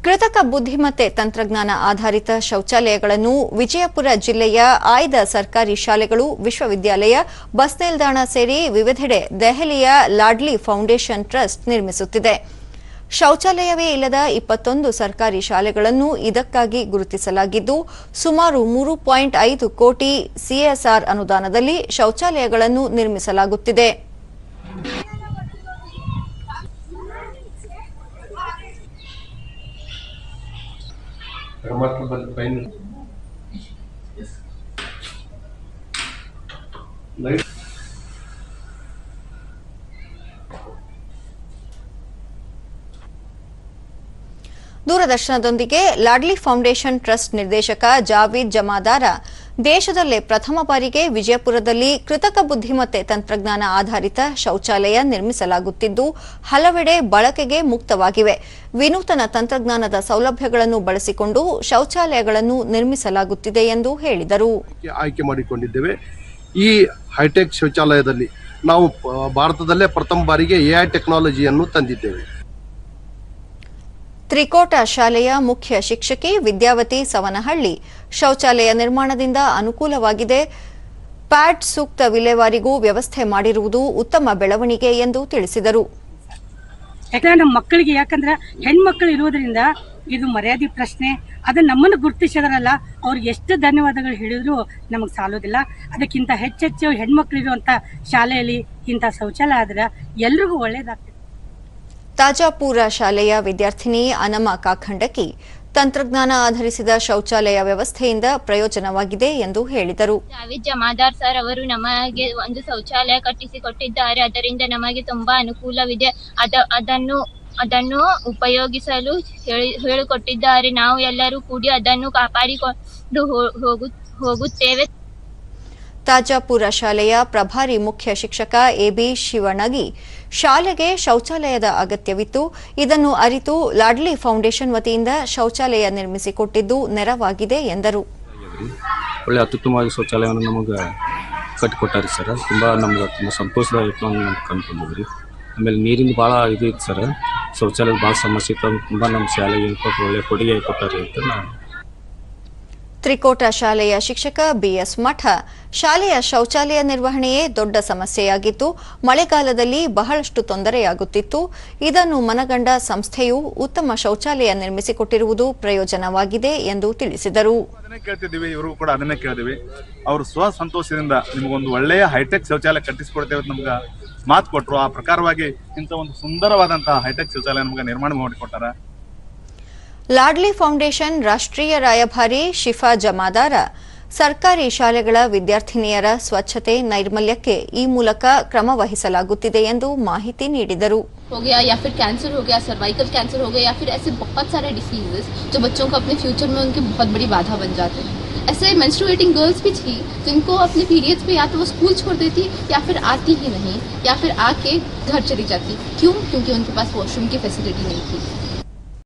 ಕೃತಕ ಬುದ್ಧಿಮತ್ತೆ ತಂತ್ರಜ್ಞಾನ ಆಧಾರಿತ ಶೌಚಾಲಯಗಳನ್ನು ವಿಜಯಪುರ ಜಿಲ್ಲೆಯ ಆಯ್ದ ಸರ್ಕಾರಿ ಶಾಲೆಗಳು, ವಿಶ್ವವಿದ್ಯಾಲಯ, ಬಸ್ ನಿಲ್ದಾಣ ಸೇರಿ ವಿವಿಧೆಡೆ ದೆಹಲಿಯ ಲಾಡ್ಲಿ ಫೌಂಡೇಶನ್ ಟ್ರಸ್ಟ್ ನಿರ್ಮಿಸುತ್ತಿದೆ. ಶೌಚಾಲಯವೇ ಇಲ್ಲದ 21 ಸರ್ಕಾರಿ ಶಾಲೆಗಳನ್ನು ಇದಕ್ಕಾಗಿ ಗುರುತಿಸಲಾಗಿದ್ದು, ಸುಮಾರು 3.5 ಕೋಟಿ ಸಿಎಸ್ಆರ್ ಅನುದಾನದಲ್ಲಿ ಶೌಚಾಲಯಗಳನ್ನು ನಿರ್ಮಿಸಲಾಗುತ್ತಿದೆ. ದೂರದರ್ಶನದೊಂದಿಗೆ ಲಾಡ್ಲಿ ಫೌಂಡೇಶನ್ ಟ್ರಸ್ಟ್ ನಿರ್ದೇಶಕ ಜಾವೀದ್ ಜಮಾದಾರ, ದೇಶದಲ್ಲೇ ಪ್ರಥಮ ಬಾರಿಗೆ ವಿಜಯಪುರದಲ್ಲಿ ಕೃತಕ ಬುದ್ಧಿಮತ್ತೆ ತಂತ್ರಜ್ಞಾನ ಆಧಾರಿತ ಶೌಚಾಲಯ ನಿರ್ಮಿಸಲಾಗುತ್ತಿದ್ದು, ಹಲವೆಡೆ ಬಳಕೆಗೆ ಮುಕ್ತವಾಗಿವೆ. ವಿನೂತನ ತಂತ್ರಜ್ಞಾನದ ಸೌಲಭ್ಯಗಳನ್ನು ಬಳಸಿಕೊಂಡು ಶೌಚಾಲಯಗಳನ್ನು ನಿರ್ಮಿಸಲಾಗುತ್ತಿದೆ ಎಂದು ಹೇಳಿದರು. ಆಯ್ಕೆ ಮಾಡಿಕೊಂಡಿದ್ದೇವೆ. ಈ ಹೈಟೆಕ್ ಶೌಚಾಲಯದಲ್ಲಿ ನಾವು ಭಾರತದಲ್ಲೇ ಪ್ರಥಮ ಬಾರಿಗೆ ಎಐ ಟೆಕ್ನಾಲಜಿಯನ್ನು ತಂದಿದ್ದೇವೆ. ತ್ರಿಕೋಟ ಶಾಲೆಯ ಮುಖ್ಯ ಶಿಕ್ಷಕಿ ವಿದ್ಯಾವತಿ ಸವನಹಳ್ಳಿ, ಶೌಚಾಲಯ ನಿರ್ಮಾಣದಿಂದ ಅನುಕೂಲವಾಗಿದೆ. ಪ್ಯಾಡ್ ಸೂಕ್ತ ವಿಲೇವಾರಿಗೂ ವ್ಯವಸ್ಥೆ ಮಾಡಿರುವುದು ಉತ್ತಮ ಬೆಳವಣಿಗೆ ಎಂದು ತಿಳಿಸಿದರು. ನಮ್ಮ ಮಕ್ಕಳಿಗೆ ಯಾಕಂದ್ರೆ ಹೆಣ್ಮಕ್ಳು ಇರುವುದರಿಂದ ಇದು ಮರ್ಯಾದೆ ಪ್ರಶ್ನೆ. ಅದನ್ನ ನಮ್ಮನ್ನು ಗುರುತಿಸಿದ್ರಲ್ಲ, ಅವ್ರಿಗೆ ಎಷ್ಟು ಧನ್ಯವಾದಗಳು ಹೇಳಿದ್ರು ನಮಗೆ ಸಾಲೋದಿಲ್ಲ. ಅದಕ್ಕಿಂತ ಹೆಚ್ಚೆಚ್ಚು ಹೆಣ್ಮಕ್ಳು ಇರುವಂತ ಶಾಲೆಯಲ್ಲಿ ಇಂಥ ಶೌಚಾಲಯ ಆದ್ರೆ ಎಲ್ರಿಗೂ ಒಳ್ಳೇದಾಗ್ತದೆ. ತಾಜಾಪುರ ಶಾಲೆಯ ವಿದ್ಯಾರ್ಥಿನಿ ಅನಮ ಕಾಖಂಡಕಿ, ತಂತ್ರಜ್ಞಾನ ಆಧರಿಸಿದ ಶೌಚಾಲಯ ವ್ಯವಸ್ಥೆಯಿಂದ ಪ್ರಯೋಜನವಾಗಿದೆ ಎಂದು ಹೇಳಿದರು. ಜಾವೀದ್ ಜಮಾದಾರ್ ಸರ್ ಅವರು ನಮಗೆ ಒಂದು ಶೌಚಾಲಯ ಕಟ್ಟಿಸಿಕೊಟ್ಟಿದ್ದಾರೆ. ಅದರಿಂದ ನಮಗೆ ತುಂಬಾ ಅನುಕೂಲವಿದೆ. ಅದನ್ನು ಉಪಯೋಗಿಸಲು ಹೇಳಿಕೊಟ್ಟಿದ್ದಾರೆ. ನಾವು ಎಲ್ಲರೂ ಕೂಡಿ ಅದನ್ನು ಕಾಪಾಡಿಕೊಂಡು ಹೋಗುತ್ತೇವೆ. ತಾಜಾಪುರ ಶಾಲೆಯ ಪ್ರಭಾರಿ ಮುಖ್ಯ ಶಿಕ್ಷಕ ಎಬಿ ಶಿವಣಗಿ, ಶಾಲೆಗೆ ಶೌಚಾಲಯದ ಅಗತ್ಯವಿತ್ತು. ಇದನ್ನು ಅರಿತು ಲಾಡ್ಲಿ ಫೌಂಡೇಶನ್ ವತಿಯಿಂದ ಶೌಚಾಲಯ ನಿರ್ಮಿಸಿಕೊಟ್ಟಿದ್ದು ನೆರವಾಗಿದೆ ಎಂದರು. ಒಳ್ಳೆ ಅತ್ಯುತ್ತಮವಾಗಿ ಶೌಚಾಲಯವನ್ನು ನಮಗೆ ಕಟ್ಟಿಕೊಟ್ಟಾರೆ ಸರ್. ನಮ್ಗೆ ತುಂಬ ಸಂತೋಷದಾಯಕ ಕಂಡುಕೊಂಡಿದ್ರಿ. ಆಮೇಲೆ ನೀರಿಂದ ಭಾಳ ಇದು ಇತ್ತು ಸರ್. ಶೌಚಾಲಯದ ಭಾಳ ಸಮಸ್ಯೆ ಇತ್ತು. ತುಂಬ ನಮ್ಮ ಶಾಲೆಗೆ ಒಳ್ಳೆ ಕೊಡುಗೆ ಕೊಟ್ಟಾರೆ ಅಂತ ನಾನು. ತ್ರಿಕೋಟ ಶಾಲೆಯ ಶಿಕ್ಷಕ ಬಿಎಸ್ ಮಠ, ಶಾಲೆಯ ಶೌಚಾಲಯ ನಿರ್ವಹಣೆಯೇ ದೊಡ್ಡ ಸಮಸ್ಯೆಯಾಗಿತ್ತು. ಮಳೆಗಾಲದಲ್ಲಿ ಬಹಳಷ್ಟು ತೊಂದರೆಯಾಗುತ್ತಿತ್ತು. ಇದನ್ನು ಮನಗಂಡ ಸಂಸ್ಥೆಯು ಉತ್ತಮ ಶೌಚಾಲಯ ನಿರ್ಮಿಸಿಕೊಟ್ಟಿರುವುದು ಪ್ರಯೋಜನವಾಗಿದೆ ಎಂದು ತಿಳಿಸಿದರು. ಇವರು ಕೂಡ ಅದನ್ನೇ ಕೇಳಿದ್ವಿ. ಅವರು ಸ್ವ ಸಂತೋಷದಿಂದ ನಿಮಗೊಂದು ಒಳ್ಳೆಯ ಹೈಟೆಕ್ ಶೌಚಾಲಯ ಕಟ್ಟಿಸಿಕೊಡ್ತೇವೆ ಅಂತ ನಮ್ಗೆ ಮಾತು ಕೊಟ್ಟರು. ಆ ಪ್ರಕಾರವಾಗಿ ಇಂಥ ಒಂದು ಸುಂದರವಾದಂತಹ ಹೈಟೆಕ್ ಶೌಚಾಲಯ ನಮ್ಗೆ ನಿರ್ಮಾಣ ಮಾಡಿಕೊಟ್ಟಾರ. ಲಾಡ್ಲಿ ಫೌಂಡೇಶನ್ ರಾಷ್ಟ್ರೀಯ ರಾಯಭಾರಿ ಶಿಫಾ ಜಮಾದಾರ, ಸರ್ಕಾರಿ ಶಾಲೆಗಳ ವಿದ್ಯಾರ್ಥಿನಿಯರ ಸ್ವಚ್ಛತೆ, ನೈರ್ಮಲ್ಯಕ್ಕೆ ಈ ಮೂಲಕ ಕ್ರಮ ವಹಿಸಲಾಗುತ್ತಿದೆ ಎಂದು ಮಾಹಿತಿ ನೀಡಿದರು. हो गया या फिर कैंसर हो गया, सर्वाइकल कैंसर हो गया, या फिर ऐसे बहुत सारे डिसीजेस जो बच्चों को अपने फ्यूचर में उनके बहुत बड़ी बाधा बन जाते हैं. ऐसे मेंस्ट्रुएटिंग गर्ल्स भी थी जिनको अपने पीरियड्स पे या तो वो स्कूल छोड़ देती या फिर आती ही नहीं, या फिर आके घर चली जाती. क्योंकि उनके पास वॉशरूम की फैसिलिटी नहीं थी.